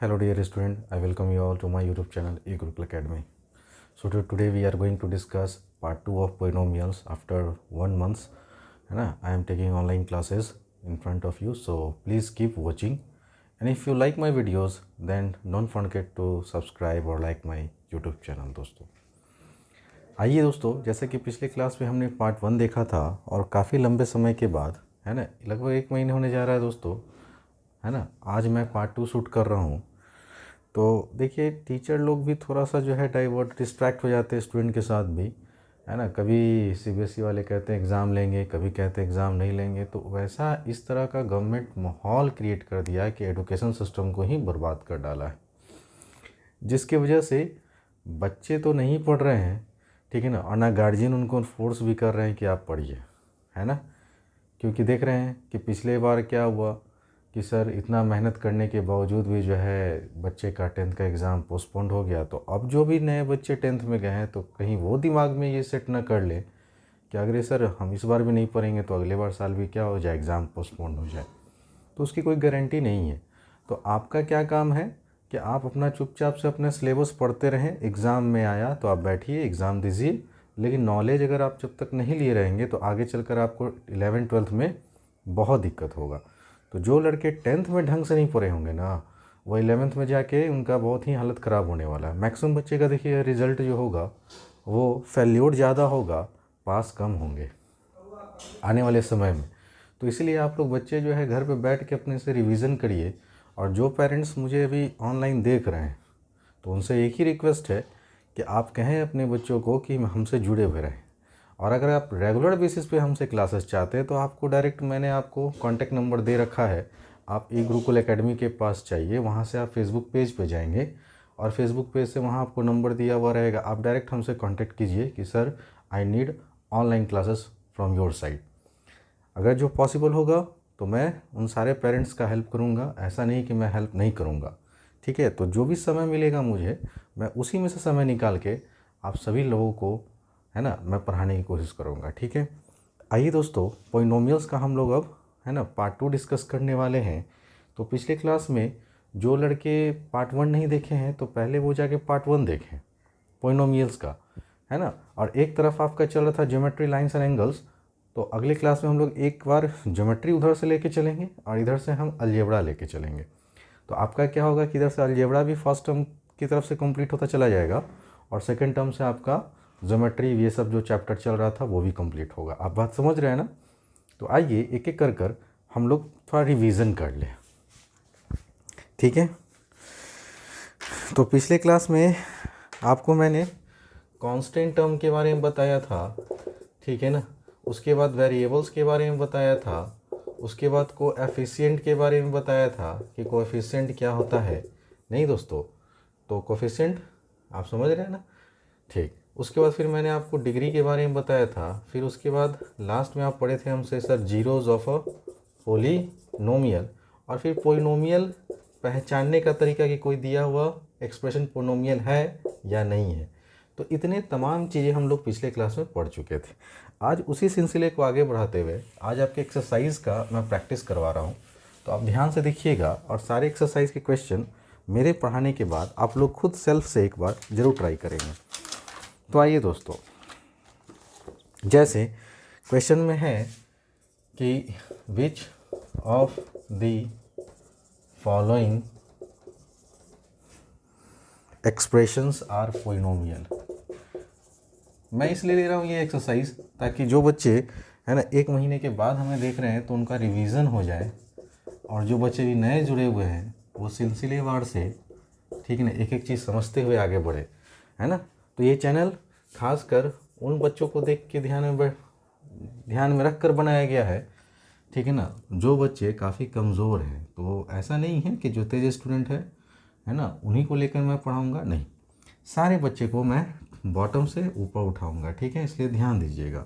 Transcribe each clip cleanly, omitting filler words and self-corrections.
Hello dear student, I welcome you all to my YouTube channel eGurukul Academy. So today we are going to discuss part 2 of polynomials after 1 month. है ना, I am taking online classes in front of you, so please keep watching. And if you like my videos, then don't forget to subscribe or like my YouTube channel दोस्तों. आइए दोस्तों, जैसे कि पिछले class में हमने पार्ट 1 देखा था और काफ़ी लंबे समय के बाद, है ना, लगभग 1 महीने होने जा रहा है दोस्तों, है ना, आज मैं पार्ट 2 शूट कर रहा हूँ. तो देखिए, टीचर लोग भी थोड़ा सा जो है डाइवर्ट डिस्ट्रैक्ट हो जाते हैं स्टूडेंट के साथ भी, है ना. कभी सीबीएसई वाले कहते हैं एग्ज़ाम लेंगे, कभी कहते हैं एग्ज़ाम नहीं लेंगे. तो वैसा इस तरह का गवर्नमेंट माहौल क्रिएट कर दिया है कि एजुकेशन सिस्टम को ही बर्बाद कर डाला है, जिसकी वजह से बच्चे तो नहीं पढ़ रहे हैं, ठीक है ना, और ना गार्जियन उनको फोर्स भी कर रहे हैं कि आप पढ़िए, है ना. क्योंकि देख रहे हैं कि पिछले बार क्या हुआ कि सर इतना मेहनत करने के बावजूद भी जो है बच्चे का 10th का एग्ज़ाम पोस्टपोन्ड हो गया. तो अब जो भी नए बच्चे 10th में गए हैं तो कहीं वो दिमाग में ये सेट ना कर ले कि अगर सर हम इस बार भी नहीं पढ़ेंगे तो अगले बार साल भी क्या हो जाए, एग्ज़ाम पोस्टपोन्ड हो जाए. तो उसकी कोई गारंटी नहीं है. तो आपका क्या काम है कि आप अपना चुपचाप से अपना सिलेबस पढ़ते रहें. एग्ज़ाम में आया तो आप बैठिए, एग्ज़ाम दीजिए, लेकिन नॉलेज अगर आप जब तक नहीं लिए रहेंगे तो आगे चलकर आपको 11th-12th में बहुत दिक्कत होगा. तो जो लड़के 10th में ढंग से नहीं पढ़े होंगे ना, वो 11th में जाके उनका बहुत ही हालत ख़राब होने वाला है. मैक्सिमम बच्चे का देखिए रिज़ल्ट जो होगा वो फेल्योर ज़्यादा होगा, पास कम होंगे आने वाले समय में. तो इसीलिए आप लोग बच्चे जो है घर पे बैठ के अपने से रिवीजन करिए. और जो पेरेंट्स मुझे अभी ऑनलाइन देख रहे हैं तो उनसे एक ही रिक्वेस्ट है कि आप कहें अपने बच्चों को कि हमसे जुड़े हुए रहें. और अगर आप रेगुलर बेसिस पे हमसे क्लासेस चाहते हैं तो आपको डायरेक्ट मैंने आपको कॉन्टैक्ट नंबर दे रखा है. आप eGurukul एकेडमी के पास चाहिए, वहाँ से आप फेसबुक पेज पे जाएंगे और फेसबुक पेज से वहाँ आपको नंबर दिया हुआ रहेगा. आप डायरेक्ट हमसे कांटेक्ट कीजिए कि sir I need online classes from your side. अगर जो पॉसिबल होगा तो मैं उन सारे पेरेंट्स का हेल्प करूँगा, ऐसा नहीं कि मैं हेल्प नहीं करूँगा, ठीक है. तो जो भी समय मिलेगा मुझे, मैं उसी में से समय निकाल के आप सभी लोगों को, है ना, मैं पढ़ाने की कोशिश करूँगा, ठीक है. आइए दोस्तों, पोलिनोमियल्स का हम लोग अब, है ना, पार्ट 2 डिस्कस करने वाले हैं. तो पिछले क्लास में जो लड़के पार्ट 1 नहीं देखे हैं तो पहले वो जाके पार्ट 1 देखें पोलिनोमियल्स का, है ना. और एक तरफ आपका चल रहा था ज्योमेट्री, लाइंस एंड एंगल्स. तो अगले क्लास में हम लोग एक बार ज्योमेट्री उधर से लेके चलेंगे और इधर से हम अलजेब्रा लेके चलेंगे. तो आपका क्या होगा कि इधर से अलजेब्रा भी फर्स्ट टर्म की तरफ से कंप्लीट होता चला जाएगा और सेकंड टर्म से आपका ज्योमेट्री, ये सब जो चैप्टर चल रहा था वो भी कंप्लीट होगा. आप बात समझ रहे हैं ना. तो आइए एक एक कर हम लोग थोड़ा रिवीजन कर लें, ठीक है. तो पिछले क्लास में आपको मैंने कांस्टेंट टर्म के बारे में बताया था, ठीक है ना. उसके बाद वेरिएबल्स के बारे में बताया था. उसके बाद कोएफिशिएंट के बारे में बताया था कि कोएफिशिएंट क्या होता है. नहीं दोस्तों, तो कोएफिशिएंट आप समझ रहे हैं ना, ठीक. उसके बाद फिर मैंने आपको डिग्री के बारे में बताया था. फिर उसके बाद लास्ट में आप पढ़े थे हमसे sir zeros of a polynomial. और फिर पोलिनोमियल पहचानने का तरीका कि कोई दिया हुआ एक्सप्रेशन पोलिनोमियल है या नहीं है. तो इतने तमाम चीज़ें हम लोग पिछले क्लास में पढ़ चुके थे. आज उसी सिलसिले को आगे बढ़ाते हुए आज आपके एक्सरसाइज का मैं प्रैक्टिस करवा रहा हूँ. तो आप ध्यान से देखिएगा और सारे एक्सरसाइज के क्वेश्चन मेरे पढ़ाने के बाद आप लोग खुद सेल्फ से एक बार ज़रूर ट्राई करेंगे. तो आइए दोस्तों, जैसे क्वेश्चन में है कि which of the following expressions are polynomial. मैं इसलिए ले रहा हूँ ये एक्सरसाइज ताकि जो बच्चे, है ना, 1 महीने के बाद हमें देख रहे हैं तो उनका रिवीजन हो जाए. और जो बच्चे भी नए जुड़े हुए हैं वो सिलसिलेवार से, ठीक है ना, एक एक चीज़ समझते हुए आगे बढ़े, है ना. तो ये चैनल खासकर उन बच्चों को देख के ध्यान में रख कर बनाया गया है, ठीक है ना, जो बच्चे काफ़ी कमज़ोर हैं. तो ऐसा नहीं है कि जो तेज स्टूडेंट है ना, उन्हीं को लेकर मैं पढ़ाऊँगा, नहीं, सारे बच्चे को मैं बॉटम से ऊपर उठाऊँगा, ठीक है. इसलिए ध्यान दीजिएगा.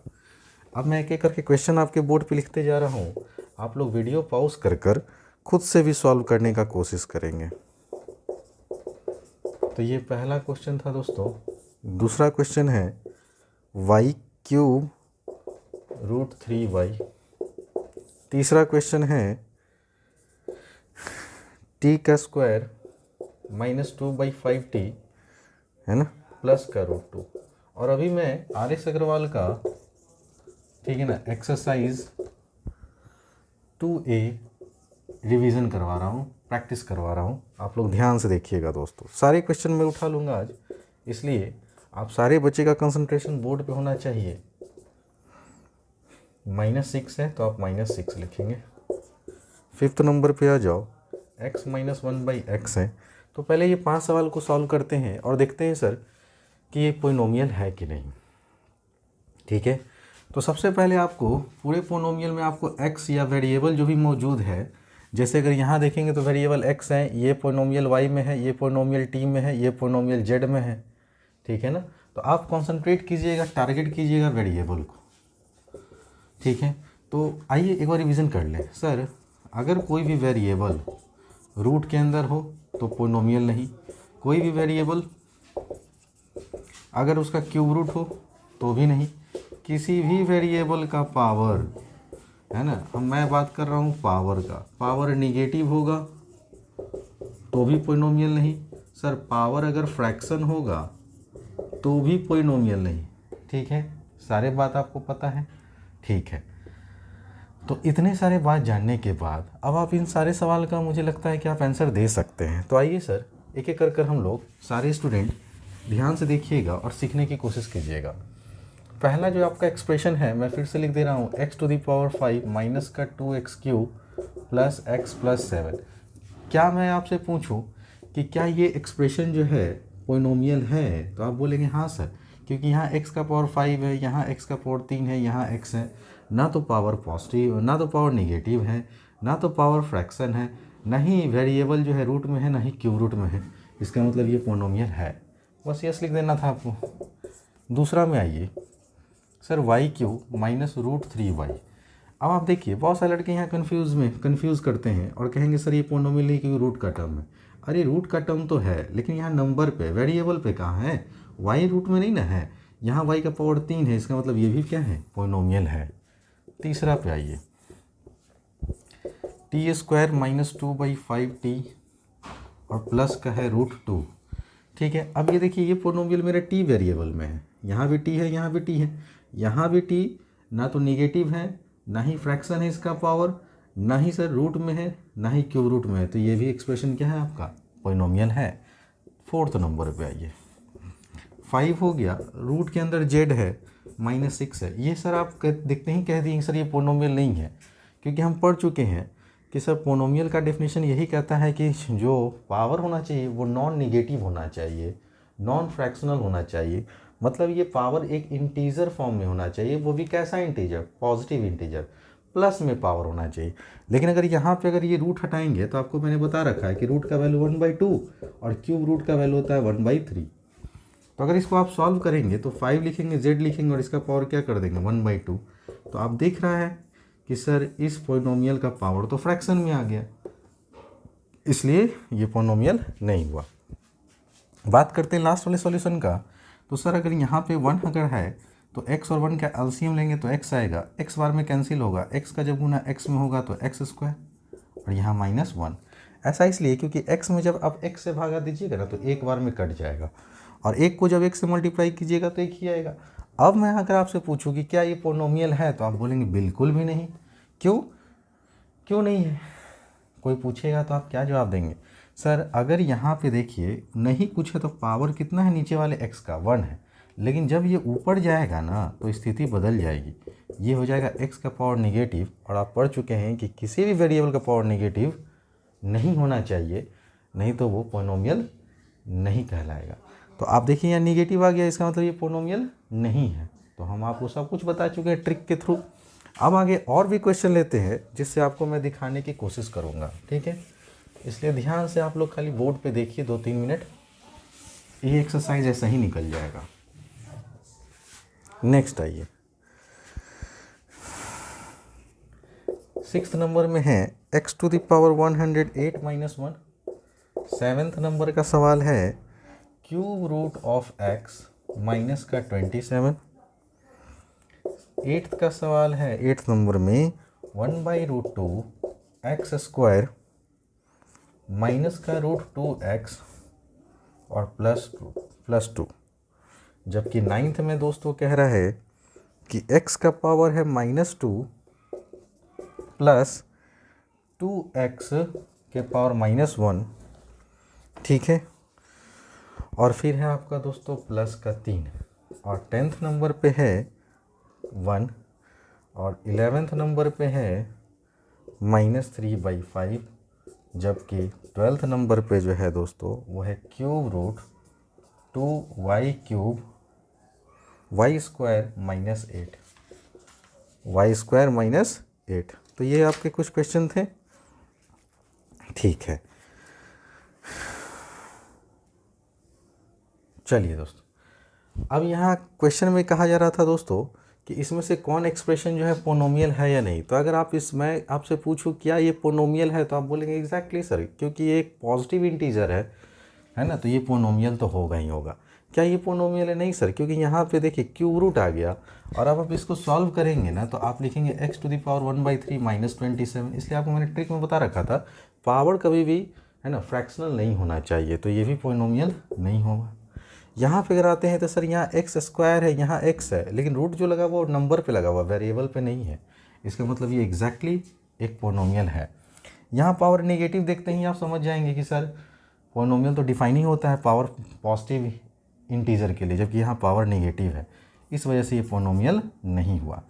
अब मैं एक एक करके क्वेश्चन आपके बोर्ड पे लिखते जा रहा हूँ. आप लोग वीडियो पॉज कर खुद से भी सॉल्व करने का कोशिश करेंगे. तो ये पहला क्वेश्चन था दोस्तों. दूसरा क्वेश्चन है y³ √3y. तीसरा क्वेश्चन है t² -2/5t है ना प्लस का √2। और अभी मैं RS अग्रवाल का, ठीक है ना, एक्सरसाइज 2A रिवीजन करवा रहा हूँ, प्रैक्टिस करवा रहा हूँ। आप लोग ध्यान से देखिएगा दोस्तों, सारे क्वेश्चन मैं उठा लूँगा आज, इसलिए आप सारे बच्चे का कंसंट्रेशन बोर्ड पे होना चाहिए। -6 है तो आप -6 लिखेंगे। 5th नंबर पे आ जाओ, x - 1/x है। तो पहले ये 5 सवाल को सॉल्व करते हैं और देखते हैं सर कि ये पोलिनोमियल है कि नहीं। ठीक है, तो सबसे पहले आपको पूरे पोलिनोमियल में आपको x या वेरिएबल जो भी मौजूद है, जैसे अगर यहाँ देखेंगे तो वेरिएबल x है, ये पोलिनोमियल y में है, ये पोलिनोमियल t में है, ये पोलिनोमियल z में है। ठीक है ना, तो आप कंसंट्रेट कीजिएगा, टारगेट कीजिएगा वेरिएबल को। ठीक है, तो आइए एक बार रिवीजन कर लें। सर अगर कोई भी वेरिएबल रूट के अंदर हो तो पोलिनोमियल नहीं, कोई भी वेरिएबल अगर उसका क्यूब रूट हो तो भी नहीं, किसी भी वेरिएबल का पावर, है ना, मैं बात कर रहा हूँ पावर का, पावर निगेटिव होगा तो भी पोलिनोमियल नहीं। सर पावर अगर फ्रैक्शन होगा तो भी पोलिनोमियल नहीं। ठीक है, सारे बात आपको पता है। ठीक है, तो इतने सारे बात जानने के बाद अब आप इन सारे सवाल का मुझे लगता है कि आप आंसर दे सकते हैं। तो आइए सर एक एक कर हम लोग सारे स्टूडेंट ध्यान से देखिएगा और सीखने की कोशिश कीजिएगा। पहला जो आपका एक्सप्रेशन है मैं फिर से लिख दे रहा हूँ, x⁵ माइनस का 2x³ प्लस x प्लस 7। क्या मैं आपसे पूछूं कि क्या ये एक्सप्रेशन जो है पोलिनोमियल है, तो आप बोलेंगे हाँ सर, क्योंकि यहाँ x का पावर 5 है, यहाँ x का पावर 3 है, यहाँ x है, ना तो पावर पॉजिटिव, ना तो पावर निगेटिव है, ना तो पावर फ्रैक्शन है, ना ही वेरिएबल जो है रूट में है, ना ही क्यूब रूट में है। इसका मतलब ये पोलिनोमियल है। बस यस लिख देना था आपको। दूसरा में आइए सर, y³ माइनस √3y। अब आप देखिए बहुत सारे लड़के यहाँ कंफ्यूज करते हैं और कहेंगे सर ये पोलिनोमियल नहीं क्योंकि रूट का टर्म है। अरे रूट का टर्म तो है, लेकिन यहाँ नंबर पे, वेरिएबल पे कहाँ है, y रूट में नहीं ना है, यहाँ y का पावर 3 है, इसका मतलब ये भी क्या है, पोलिनोमियल है। तीसरा पे आइए, t² माइनस 2/5t और प्लस का है √2। ठीक है, अब ये देखिए ये पोलिनोमियल मेरा t वेरिएबल में है, यहाँ भी t है, यहाँ भी t है, यहाँ भी t ना तो निगेटिव है, ना ही फ्रैक्शन है इसका पावर, ना ही सर रूट में है, ना ही क्यूब रूट में है, तो ये भी एक्सप्रेशन क्या है आपका, पोलिनोमियल है। 4th नंबर पे आइए, 5 हो गया, रूट के अंदर z है, -6 है। ये सर आप देखते ही कह दिए सर ये पोलिनोमियल नहीं है, क्योंकि हम पढ़ चुके हैं कि सर पोलिनोमियल का डेफिनेशन यही कहता है कि जो पावर होना चाहिए वो नॉन निगेटिव होना चाहिए, नॉन फ्रैक्शनल होना चाहिए। मतलब ये पावर एक इंटीजर फॉर्म में होना चाहिए, वो भी कैसा इंटीजर, पॉजिटिव इंटीजर, प्लस में पावर होना चाहिए। लेकिन अगर यहाँ पे अगर ये रूट हटाएंगे तो आपको मैंने बता रखा है कि रूट का वैल्यू 1/2 और क्यूब रूट का वैल्यू होता है 1/3। तो अगर इसको आप सॉल्व करेंगे तो 5 लिखेंगे, z लिखेंगे और इसका पावर क्या कर देंगे, 1/2। तो आप देख रहा है कि सर इस पोलिनोमियल का पावर तो फ्रैक्शन में आ गया, इसलिए ये पोलिनोमियल नहीं हुआ। बात करते हैं लास्ट वाले सॉल्यूशन का। तो सर अगर यहाँ पे 1 अगर है तो x और 1 का एलसीएम लेंगे तो x आएगा, x बार में कैंसिल होगा, x का जब गुना x में होगा तो x² और यहाँ -1। ऐसा इसलिए क्योंकि x में जब आप x से भागा दीजिएगा ना तो एक बार में कट जाएगा, और एक को जब 1 से मल्टीप्लाई कीजिएगा तो 1 ही आएगा। अब मैं अगर आपसे पूछूं कि क्या ये पोलिनोमियल है तो आप बोलेंगे बिल्कुल भी नहीं। क्यों नहीं है? कोई पूछेगा तो आप क्या जवाब देंगे? सर अगर यहाँ पे देखिए नहीं कुछ है तो पावर कितना है नीचे वाले x का, 1 है, लेकिन जब ये ऊपर जाएगा ना तो स्थिति बदल जाएगी, ये हो जाएगा x का पावर निगेटिव। और आप पढ़ चुके हैं कि किसी भी वेरिएबल का पावर निगेटिव नहीं होना चाहिए, नहीं तो वो पोलिनोमियल नहीं कहलाएगा। तो आप देखिए यहाँ निगेटिव आ गया, इसका मतलब ये पोलिनोमियल नहीं है। तो हम आपको सब कुछ बता चुके हैं ट्रिक के थ्रू। अब आगे और भी क्वेश्चन लेते हैं जिससे आपको मैं दिखाने की कोशिश करूँगा, ठीक है? इसलिए ध्यान से आप लोग खाली बोर्ड पे देखिए 2-3 मिनट, ये एक्सरसाइज ऐसा ही निकल जाएगा। नेक्स्ट आइए, 6th नंबर में है x⁴ 108 - 1। 7th नंबर का सवाल है cube root of x minus का 27। 8th का सवाल है 8th नंबर में 1/√2 x² माइनस का √2x और +2 जबकि 9th में दोस्तों कह रहा है कि x का पावर है -2 प्लस 2x के पावर -1, ठीक है। और फिर है आपका दोस्तों +3 और 10th नंबर पे है 1 और 11th नंबर पे है -3/5, जबकि 12th नंबर पे जो है दोस्तों वो है √2y³ y² -8। तो ये आपके कुछ क्वेश्चन थे, ठीक है। चलिए दोस्तों, अब यहाँ क्वेश्चन में कहा जा रहा था दोस्तों कि इसमें से कौन एक्सप्रेशन जो है पोनोमियल है या नहीं। तो अगर आप इसमें आपसे पूछूं क्या ये पोनोमियल है, तो आप बोलेंगे एग्जैक्टली सर, क्योंकि ये एक पॉजिटिव इंटीजर है ना, तो ये पोनोमियल तो होगा ही होगा। क्या ये पोनोमियल है? नहीं सर, क्योंकि यहाँ पे देखिए क्यूब रूट आ गया और अब आप इसको सॉल्व करेंगे ना तो आप लिखेंगे x⁻³ -27। इसलिए आपको मैंने ट्रिक में बता रखा था पावर कभी भी है ना फ्रैक्शनल नहीं होना चाहिए, तो ये भी पोनोमियल नहीं होगा। यहाँ पे अगर आते हैं तो सर यहाँ x² है, यहाँ x है, लेकिन रूट जो लगा वो नंबर पे लगा हुआ, वेरिएबल पे नहीं है। इसका मतलब ये एग्जैक्टली एक पोनोमियल है। यहाँ पावर नेगेटिव देखते ही आप समझ जाएंगे कि सर पोनोमियल तो डिफाइन ही होता है पावर पॉजिटिव इंटीजर के लिए, जबकि यहाँ पावर नेगेटिव है, इस वजह से ये पोनोमियल नहीं हुआ।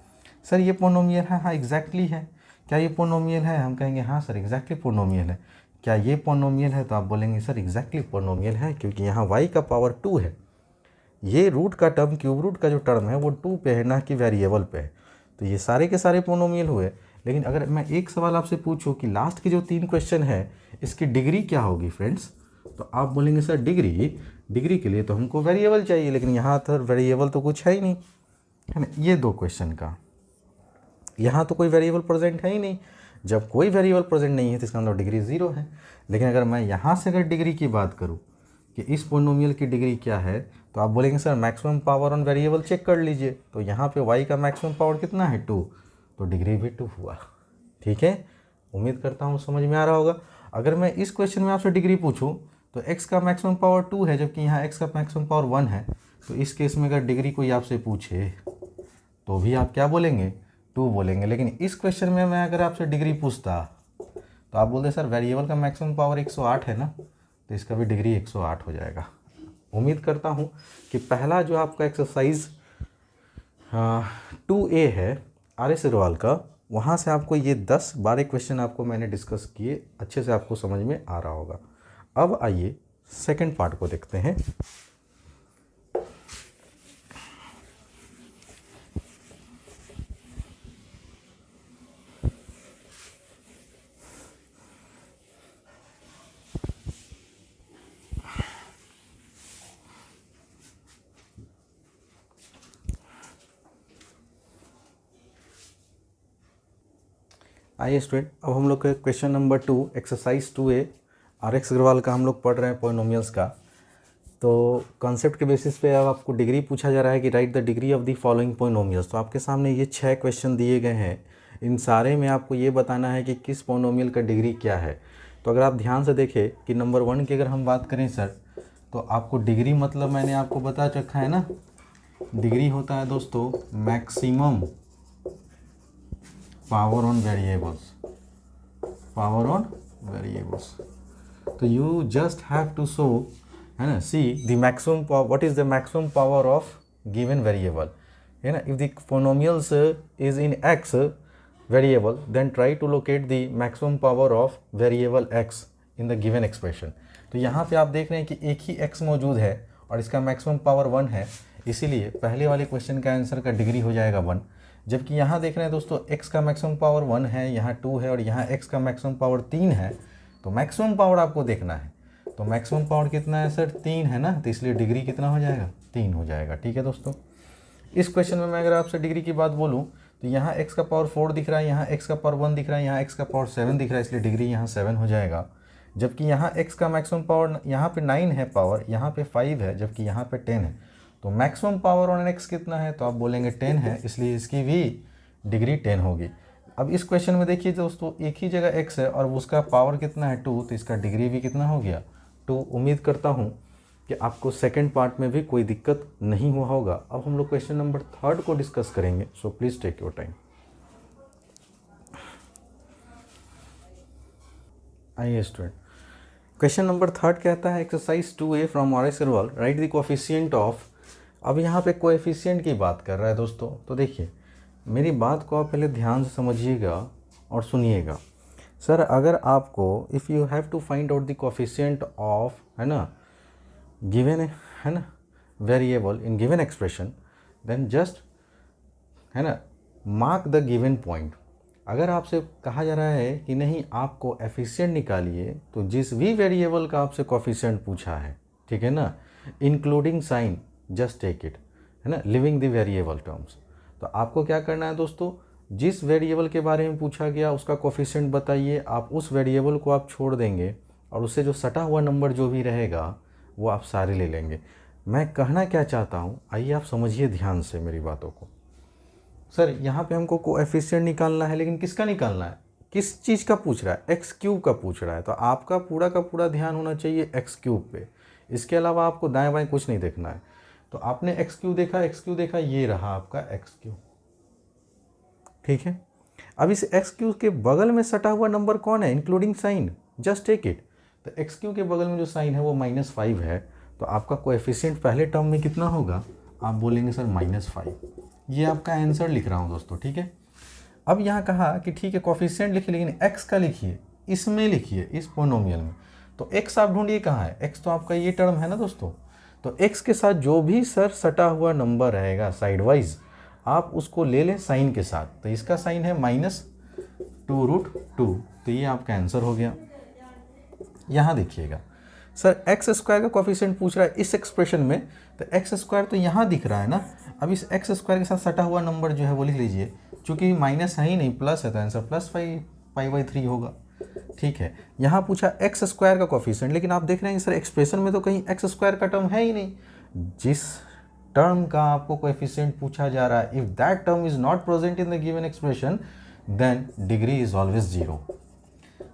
सर ये पोनोमियल है? हाँ एग्जैक्टली है। क्या ये पोनोमियल है? हम कहेंगे हाँ सर एग्जैक्टली पोनोमियल है। क्या ये पोनोमियल है? तो आप बोलेंगे सर एग्जैक्टली पोनोमियल है, क्योंकि यहाँ y का पावर 2 है। ये रूट का टर्म, क्यूब रूट का जो टर्म है वो 2 पे है, ना कि वेरिएबल पे है। तो ये सारे के सारे पोनोमियल हुए। लेकिन अगर मैं एक सवाल आपसे पूछूं कि लास्ट के जो 3 क्वेश्चन है इसकी डिग्री क्या होगी फ्रेंड्स, तो आप बोलेंगे सर डिग्री के लिए तो हमको वेरिएबल चाहिए, लेकिन यहाँ तो वेरिएबल तो कुछ है ही नहीं, है ना। ये 2 क्वेश्चन का यहाँ तो कोई वेरिएबल प्रेजेंट है ही नहीं। जब कोई वेरिएबल प्रेजेंट नहीं है तो इसका मतलब डिग्री 0 है। लेकिन अगर मैं यहाँ से अगर डिग्री की बात करूँ कि इस पोनोमियल की डिग्री क्या है, तो आप बोलेंगे sir maximum power on variable check कर लीजिए। तो यहाँ पे y का मैक्सिमम पावर कितना है? 2, तो डिग्री भी 2 हुआ, ठीक है। उम्मीद करता हूँ समझ में आ रहा होगा। अगर मैं इस क्वेश्चन में आपसे डिग्री पूछूँ तो x का मैक्सिमम पावर 2 है, जबकि यहाँ x का मैक्सिमम पावर 1 है। तो इस केस में अगर डिग्री कोई आपसे पूछे तो भी आप क्या बोलेंगे? 2 बोलेंगे। लेकिन इस क्वेश्चन में मैं अगर आपसे डिग्री पूछता तो आप बोलते सर वेरिएबल का मैक्सिमम पावर 108 है ना, तो इसका भी डिग्री 108 हो जाएगा। उम्मीद करता हूँ कि पहला जो आपका एक्सरसाइज 2A है RS अग्रवाल का, वहाँ से आपको ये 10-12 क्वेश्चन आपको मैंने डिस्कस किए, अच्छे से आपको समझ में आ रहा होगा। अब आइए सेकंड पार्ट को देखते हैं। आइए स्टूडेंट, अब हम लोग question number 2 exercise 2A RX Agarwal का हम लोग पढ़ रहे हैं पोलिनोमियल्स का। तो कॉन्सेप्ट के बेसिस पे अब आपको डिग्री पूछा जा रहा है कि right the degree of the following polynomials. तो आपके सामने ये 6 क्वेश्चन दिए गए हैं, इन सारे में आपको ये बताना है कि किस पोलिनोमियल का डिग्री क्या है। तो अगर आप ध्यान से देखें कि नंबर 1 की अगर हम बात करें सर, तो आपको डिग्री मतलब मैंने आपको बता रखा है ना, डिग्री होता है दोस्तों मैक्सिमम पावर ऑन वेरिएबल्स। तो you just have to show, है ना, see the maximum power, what is the maximum power of given variable, है ना। If the polynomials is in x variable, then try to locate the maximum power of variable x in the given expression. तो यहाँ पे आप देख रहे हैं कि एक ही x मौजूद है और इसका मैक्सिमम पावर 1 है, इसीलिए पहले वाले क्वेश्चन का आंसर का डिग्री हो जाएगा 1। जबकि यहाँ देख रहे हैं दोस्तों x का मैक्सिमम पावर 1 है, यहाँ 2 है और यहाँ x का मैक्सिमम पावर 3 है। तो मैक्सिमम पावर आपको देखना है, तो मैक्सिमम पावर कितना है सर? 3 है ना, तो इसलिए डिग्री कितना हो जाएगा? 3 हो जाएगा, ठीक है दोस्तों। इस क्वेश्चन में मैं अगर आपसे डिग्री की बात बोलूँ तो यहाँ x का पावर 4 दिख रहा है, यहाँ x का पावर 1 दिख रहा है, यहाँ x का पावर 7 दिख रहा है, इसलिए डिग्री यहाँ 7 हो जाएगा। जबकि यहाँ x का मैक्सिमम पावर यहाँ पे 9 है पावर, यहाँ पे 5 है, जबकि यहाँ पे 10 है। तो मैक्सिमम पावर ऑन x कितना है? तो आप बोलेंगे 10 है, इसलिए इसकी भी डिग्री 10 होगी। अब इस क्वेश्चन में देखिए दोस्तों, एक ही जगह x है और उसका पावर कितना है? 2, तो इसका डिग्री भी कितना हो गया? 2। उम्मीद करता हूँ कि आपको सेकंड पार्ट में भी कोई दिक्कत नहीं हुआ होगा। अब हम लोग क्वेश्चन नंबर 3 को डिस्कस करेंगे, so please take your time. आइए स्टूडेंट, क्वेश्चन नंबर 3 कहता है exercise 2A from R S Agarwal, write the coefficient of. अब यहाँ पे कोएफिशिएंट की बात कर रहा है दोस्तों। तो देखिए मेरी बात को आप पहले ध्यान से समझिएगा और सुनिएगा। सर अगर आपको if you have to find out the coefficient of, है ना, गिवन, है ना, variable in given expression, then just, है ना, मार्क द गिवन पॉइंट। अगर आपसे कहा जा रहा है कि नहीं आपको एफिशिएंट निकालिए, तो जिस भी वेरिएबल का आपसे कोएफिशिएंट पूछा है, ठीक है ना, including sign, just take it, है ना, लिविंग द वेरिएबल टर्म्स। तो आपको क्या करना है दोस्तों, जिस वेरिएबल के बारे में पूछा गया उसका कोएफिशिएंट बताइए, आप उस वेरिएबल को आप छोड़ देंगे और उससे जो सटा हुआ नंबर जो भी रहेगा वो आप सारे ले लेंगे। मैं कहना क्या चाहता हूँ, आइए आप समझिए ध्यान से मेरी बातों को। सर यहाँ पे हमको कोएफिशिएंट निकालना है, लेकिन किसका निकालना है, किस चीज़ का पूछ रहा है, एक्स क्यूब का पूछ रहा है। तो आपका पूरा का पूरा ध्यान होना चाहिए एक्स क्यूब पे, इसके अलावा आपको दाएं बाएं कुछ नहीं देखना है। तो आपने एक्स क्यूब देखा, एक्स क्यूब देखा, ये रहा आपका एक्स क्यूब, ठीक है। अब इस एक्स क्यूब के बगल में सटा हुआ नंबर कौन है, including sign, just take it. तो एक्स क्यूब के बगल में जो साइन है वो -5 है, तो आपका कोएफिशिएंट पहले टर्म में कितना होगा, आप बोलेंगे सर -5। ये आपका आंसर लिख रहा हूँ दोस्तों, ठीक है। अब यहाँ कहा कि ठीक है कोएफिशिएंट लिखिए, लेकिन एक्स का लिखिए, इसमें लिखिए, इस पोनोमियल में। तो एक्स आप ढूंढिए कहाँ है, एक्स तो आपका ये टर्म है ना दोस्तों। तो एक्स के साथ जो भी सर सटा हुआ नंबर रहेगा साइड वाइज, आप उसको ले लें साइन के साथ। तो इसका साइन है -2√2, तो ये आपका आंसर हो गया। यहाँ देखिएगा सर एक्स स्क्वायर का कोएफिशिएंट पूछ रहा है इस एक्सप्रेशन में, तो एक्स स्क्वायर तो यहाँ दिख रहा है ना। अब इस एक्स स्क्वायर के साथ सटा हुआ नंबर जो है वो लिख लीजिए, चूँकि माइनस है ही नहीं, प्लस है, तो आंसर +5/3 होगा, ठीक है। यहाँ पूछा एक्स स्क्वायर का कोएफिशिएंट, लेकिन आप देख रहे हैं सर एक्सप्रेशन में तो कहीं एक्स स्क्वायर का टर्म है ही नहीं। जिस टर्म का आपको कोएफिशिएंट पूछा जा रहा है, if that term is not present in the given expression, then degree is always 0।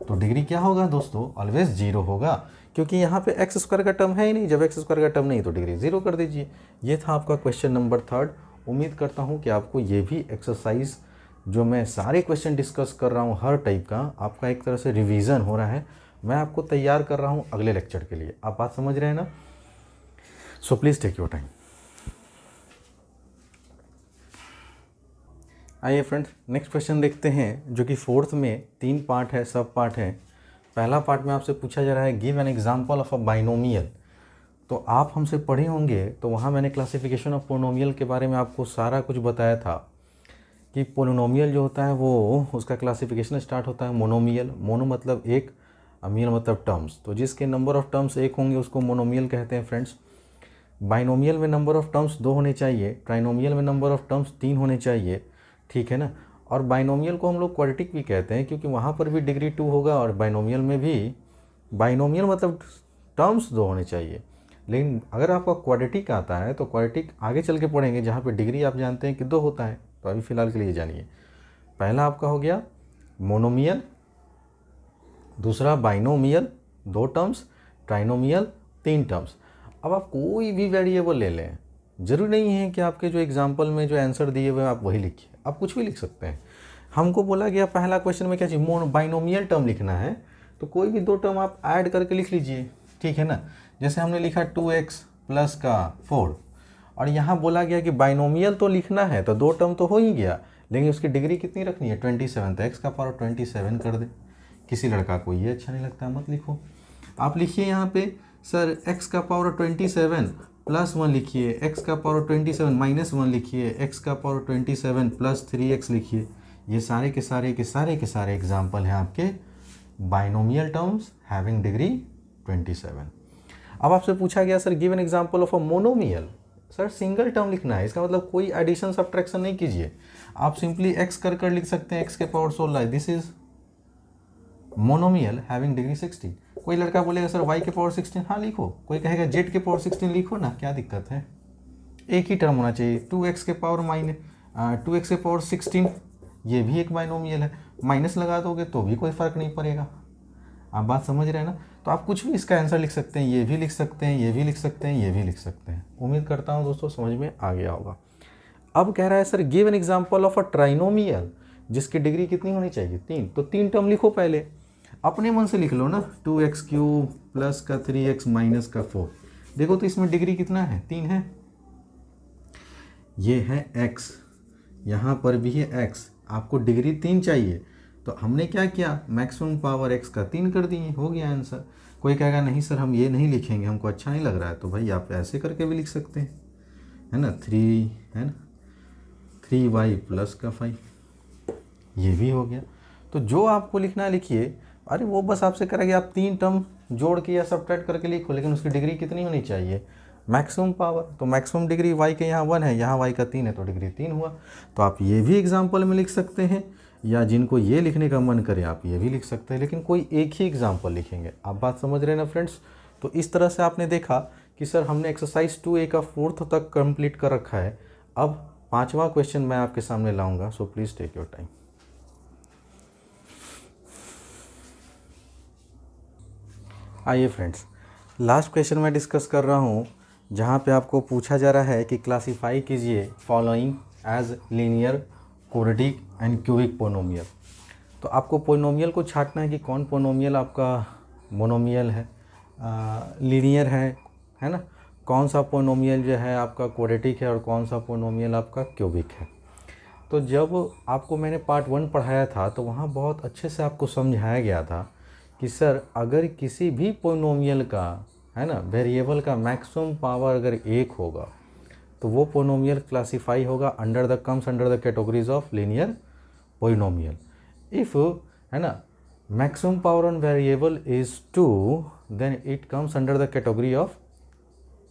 तो डिग्री क्या होगा दोस्तों, ऑलवेज 0 होगा, क्योंकि यहाँ पे एक्स स्क्वायर का टर्म है ही नहीं। जब एक्स स्क्वायर का टर्म नहीं तो डिग्री 0 कर दीजिए। ये था आपका क्वेश्चन नंबर 3। उम्मीद करता हूँ कि आपको ये भी एक्सरसाइज, जो मैं सारे क्वेश्चन डिस्कस कर रहा हूँ हर टाइप का, आपका एक तरह से रिवीजन हो रहा है। मैं आपको तैयार कर रहा हूँ अगले लेक्चर के लिए। आप बात समझ रहे हैं ना। So please take your time. आइए फ्रेंड्स, नेक्स्ट क्वेश्चन देखते हैं, जो कि 4th में 3 पार्ट है, सब पार्ट है। पहला पार्ट में आपसे पूछा जा रहा है give an example of a binomial. तो आप हमसे पढ़े होंगे, तो वहाँ मैंने क्लासिफिकेशन ऑफ पोलिनोमियल के बारे में आपको सारा कुछ बताया था कि पोलिनोमियल जो होता है वो उसका क्लासिफिकेशन स्टार्ट होता है मोनोमियल। मोनो मतलब एक, मियल मतलब टर्म्स। तो जिसके नंबर ऑफ टर्म्स 1 होंगे उसको मोनोमियल कहते हैं फ्रेंड्स। बाइनोमियल में नंबर ऑफ टर्म्स 2 होने चाहिए, ट्राइनोमियल में नंबर ऑफ टर्म्स 3 होने चाहिए, ठीक है ना। और बाइनोमियल को हम लोग क्वाड्रेटिक भी कहते हैं, क्योंकि वहाँ पर भी डिग्री 2 होगा और बाइनोमियल में भी। बाइनोमियल मतलब टर्म्स 2 होने चाहिए, लेकिन अगर आपका क्वाड्रेटिक आता है तो क्वाड्रेटिक आगे चल के पढ़ेंगे, जहाँ पे डिग्री आप जानते हैं कि 2 होता है। तो अभी फ़िलहाल के लिए जानिए, पहला आपका हो गया मोनोमियल, दूसरा बाइनोमियल 2 टर्म्स, ट्राइनोमियल 3 टर्म्स। अब आप कोई भी वेरिएबल ले लें, ज़रूरी नहीं है कि आपके जो एग्जाम्पल में जो आंसर दिए हुए आप वही लिखिए, आप कुछ भी लिख सकते हैं। हमको बोला गया पहला क्वेश्चन में क्या चाहिए, बाइनोमियल टर्म लिखना है, तो कोई भी 2 टर्म आप ऐड करके लिख लीजिए, ठीक है ना। जैसे हमने लिखा 2x + का 4, और यहाँ बोला गया कि बाइनोमियल तो लिखना है, तो 2 टर्म तो हो ही गया, लेकिन उसकी डिग्री कितनी रखनी है, 27। तो x का पावर 27 कर दे। किसी लड़का को ये अच्छा नहीं लगता, मत लिखो। आप लिखिए यहाँ पे सर x का पावर 27 + 1 लिखिए, x का पावर 27 - 1 लिखिए, x का पावर 27 + 3x लिखिए। ये सारे के सारे एग्जाम्पल हैं आपके बाइनोमियल टर्म्स हैविंग डिग्री 27। अब आपसे पूछा गया sir give an example of a monomial. Sir single term लिखना है, इसका मतलब कोई एडिशन सब्ट्रैक्शन नहीं कीजिए, आप सिंपली x कर लिख सकते हैं, x के power 16, this is monomial having degree 16। कोई लड़का बोलेगा सर y के पावर 16, हाँ लिखो। कोई कहेगा z के पावर 16, लिखो ना, क्या दिक्कत है। एक ही टर्म होना चाहिए। 2x के पावर 16, ये भी एक बाइनोमियल है, माइनस लगा दोगे तो भी कोई फ़र्क नहीं पड़ेगा। आप बात समझ रहे हैं ना। तो आप कुछ भी इसका आंसर लिख सकते हैं, ये भी लिख सकते हैं, ये भी लिख सकते हैं, ये भी लिख सकते हैं। उम्मीद करता हूँ दोस्तों समझ में आ गया होगा। अब कह रहा है sir give an example of a trinomial जिसकी डिग्री कितनी होनी चाहिए, 3। तो 3 टर्म लिखो, पहले अपने मन से लिख लो ना, 2x³ प्लस का 3x माइनस का 4। देखो तो इसमें डिग्री कितना है, 3 है। ये है x, यहाँ पर भी है x, आपको डिग्री 3 चाहिए। तो हमने क्या किया, मैक्सिमम पावर x का 3 कर दिए, हो गया आंसर। कोई कहेगा नहीं सर हम ये नहीं लिखेंगे, हमको अच्छा नहीं लग रहा है, तो भाई आप ऐसे करके भी लिख सकते हैं, है ना। 3 है ना, 3y प्लस का 5, ये भी हो गया। तो जो आपको लिखना है लिखिए। अरे वो बस आपसे करेंगे आप 3 टर्म जोड़ के या सब्ट्रैक्ट करके लिखो, लेकिन उसकी डिग्री कितनी होनी चाहिए, मैक्सिमम पावर। तो मैक्सिमम डिग्री y के यहाँ 1 है, यहाँ y का 3 है, तो डिग्री 3 हुआ। तो आप ये भी एग्जाम्पल में लिख सकते हैं, या जिनको ये लिखने का मन करे आप ये भी लिख सकते हैं, लेकिन कोई एक ही एग्जाम्पल लिखेंगे। आप बात समझ रहे हैं ना फ्रेंड्स। तो इस तरह से आपने देखा कि सर हमने एक्सरसाइज 2A का 4th तक कंप्लीट कर रखा है। अब 5वां क्वेश्चन मैं आपके सामने लाऊंगा, so please take your time. आइए फ्रेंड्स, लास्ट क्वेश्चन मैं डिस्कस कर रहा हूँ, जहाँ पे आपको पूछा जा रहा है कि क्लासीफाई कीजिए following as linear, quadratic and cubic polynomial. तो आपको पोनोमियल को छांटना है कि कौन पोनोमियल आपका मोनोमियल है, लीनियर है ना, कौन सा पोनोमियल जो है आपका क्वाड्रेटिक है और कौन सा पोनोमियल आपका क्यूबिक है। तो जब आपको मैंने पार्ट 1 पढ़ाया था तो वहाँ बहुत अच्छे से आपको समझाया गया था कि सर अगर किसी भी पोनोमियल का, है ना, वेरिएबल का मैक्सिमम पावर अगर 1 होगा तो वो पोनोमियल क्लासीफाई होगा under the categories of linear polynomial. If, है ना, maximum power on variable is 2 then it comes under the category of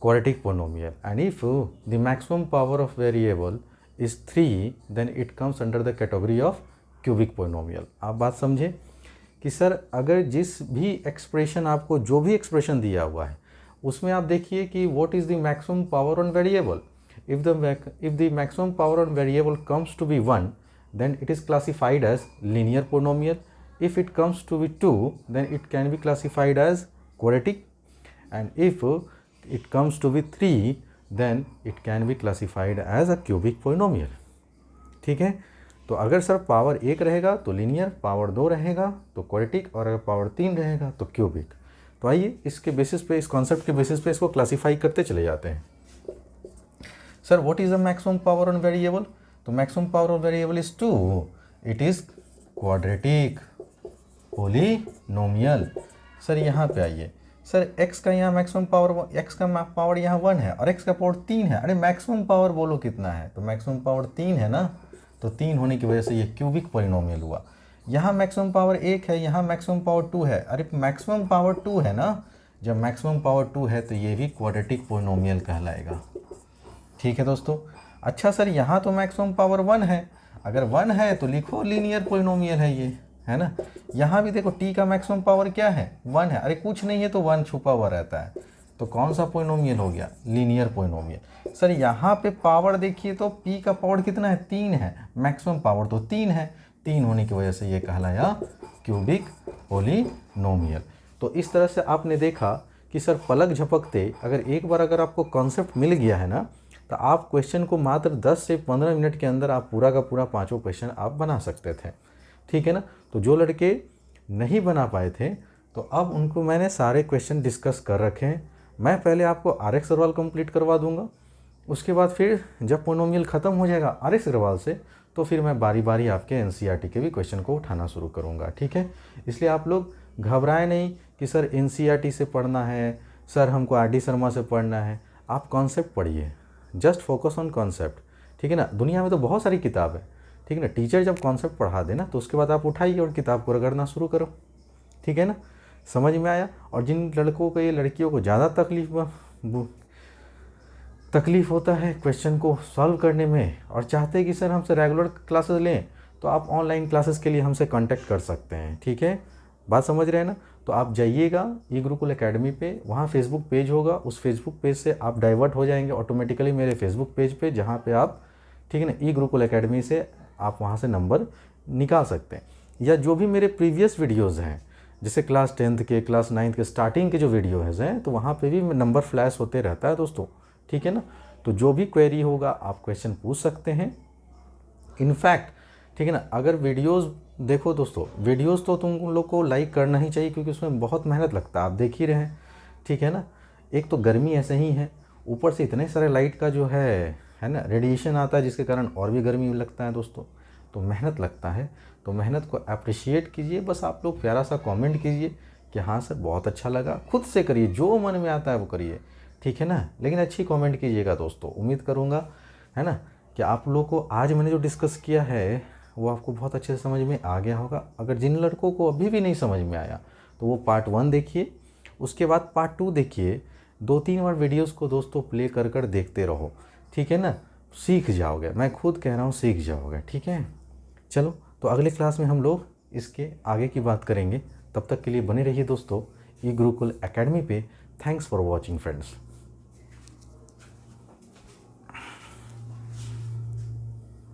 quadratic polynomial, and if the maximum power of variable is 3 then it comes under the category of cubic polynomial। आप बात समझे कि sir अगर जिस भी expression आपको, जो भी एक्सप्रेशन दिया हुआ है उसमें आप देखिए कि what is the maximum power on variable। if the maximum power on variable comes to be 1 then it is classified as linear polynomial। if it comes to be 2 then it can be classified as quadratic, and if it comes to be 3 then it can be classified as a cubic polynomial। ठीक है। तो अगर sir power 1 रहेगा तो linear, power 2 रहेगा तो quadratic, और अगर पावर 3 रहेगा तो क्यूबिक। तो आइए इसके बेसिस पे, इस कॉन्सेप्ट के बेसिस पे इसको क्लासीफाई करते चले जाते हैं। Sir what is the maximum power on variable. तो maximum power on variable is 2, it is quadratic polynomial. Sir यहाँ पे आइए, सर x का यहाँ मैक्सिमम पावर, x का पावर यहाँ 1 है और x का पावर 3 है। अरे मैक्सिमम पावर बोलो कितना है, तो मैक्सिमम पावर 3 है ना, तो 3 होने की वजह से ये क्यूबिक पॉलिनोमियल हुआ। यहाँ मैक्सिमम पावर 1 है, यहाँ मैक्सिमम पावर 2 है। अरे मैक्सिमम पावर 2 है ना, जब मैक्सिमम पावर 2 है तो ये भी क्वाड्रेटिक पॉलिनोमियल कहलाएगा। ठीक है दोस्तों। अच्छा सर यहाँ तो मैक्सिमम पावर 1 है, अगर 1 है तो लिखो लीनियर पॉलिनोमियल है ये, है ना। यहाँ भी देखो t का मैक्सिमम पावर क्या है, 1 है। अरे कुछ नहीं है तो 1 छुपा हुआ रहता है, तो कौन सा पॉलिनोमियल हो गया, लीनियर पॉलिनोमियल। सर यहाँ पे पावर देखिए तो p का पावर कितना है, 3 है, मैक्सिमम पावर तो 3 है, 3 होने की वजह से ये कहलाया क्यूबिक पॉलिनोमियल। तो इस तरह से आपने देखा कि सर पलक झपकते अगर एक बार अगर आपको कॉन्सेप्ट मिल गया है ना, तो आप क्वेश्चन को मात्र 10 से 15 मिनट के अंदर आप पूरा का पूरा 5 क्वेश्चन आप बना सकते थे। ठीक है ना। तो जो लड़के नहीं बना पाए थे तो अब उनको मैंने सारे क्वेश्चन डिस्कस कर रखे हैं। मैं पहले आपको RX अग्रवाल कंप्लीट करवा दूंगा, उसके बाद फिर जब पोनोमियल ख़त्म हो जाएगा RX अग्रवाल से तो फिर मैं बारी बारी आपके NCERT के भी क्वेश्चन को उठाना शुरू करूंगा। ठीक है। इसलिए आप लोग घबराएं नहीं कि सर NCERT से पढ़ना है, सर हमको RD शर्मा से पढ़ना है। आप कॉन्सेप्ट पढ़िए, जस्ट फोकस ऑन कॉन्सेप्ट। ठीक है ना। दुनिया में तो बहुत सारी किताब है, ठीक है ना। टीचर जब कॉन्सेप्ट पढ़ा देना तो उसके बाद आप उठाइए और किताब को रगड़ना शुरू करो। ठीक है ना। समझ में आया। और जिन लड़कों को, ये लड़कियों को ज़्यादा तकलीफ़ होता है क्वेश्चन को सॉल्व करने में और चाहते हैं कि सर हमसे रेगुलर क्लासेस लें, तो आप ऑनलाइन क्लासेस के लिए हमसे कांटेक्ट कर सकते हैं। ठीक है, बात समझ रहे हैं ना। तो आप जाइएगा ई गुरुकुल एकेडमी पे, वहाँ फेसबुक पेज होगा, उस फेसबुक पेज से आप डाइवर्ट हो जाएंगे ऑटोमेटिकली मेरे फेसबुक पेज पे, जहाँ पे आप, ठीक है ना, ई गुरुकुल एकेडमी से आप वहाँ से नंबर निकाल सकते हैं। या जो भी मेरे प्रीवियस वीडियोज़ हैं जैसे क्लास 10th के, क्लास 9th के स्टार्टिंग के जो वीडियोज़ हैं, तो वहाँ पे भी नंबर फ्लैश होते रहता है दोस्तों, ठीक है ना। तो जो भी क्वेरी होगा आप क्वेश्चन पूछ सकते हैं। इनफैक्ट ठीक है ना, अगर वीडियोस देखो दोस्तों, वीडियोस तो तुम लोग को लाइक करना ही चाहिए, क्योंकि उसमें बहुत मेहनत लगता है, आप देख ही रहे हैं, ठीक है ना। एक तो गर्मी ऐसे ही है, ऊपर से इतने सारे लाइट का जो है ना, रेडिएशन आता है, जिसके कारण और भी गर्मी लगता है दोस्तों। तो मेहनत लगता है, तो मेहनत को अप्रिशिएट कीजिए। बस आप लोग प्यारा सा कमेंट कीजिए कि हाँ सर बहुत अच्छा लगा, खुद से करिए, जो मन में आता है वो करिए, ठीक है ना। लेकिन अच्छी कमेंट कीजिएगा दोस्तों। उम्मीद करूँगा है ना कि आप लोग को आज मैंने जो डिस्कस किया है वो आपको बहुत अच्छे से समझ में आ गया होगा। अगर जिन लड़कों को अभी भी नहीं समझ में आया तो वो पार्ट 1 देखिए, उसके बाद पार्ट 2 देखिए। 2-3 बार वीडियोस को दोस्तों प्ले कर कर देखते रहो, ठीक है ना। सीख जाओगे, मैं खुद कह रहा हूँ सीख जाओगे, ठीक है। चलो, तो अगले क्लास में हम लोग इसके आगे की बात करेंगे। तब तक के लिए बने रहिए दोस्तों ई गुरुकुल एकेडमी पे। Thanks for watching friends.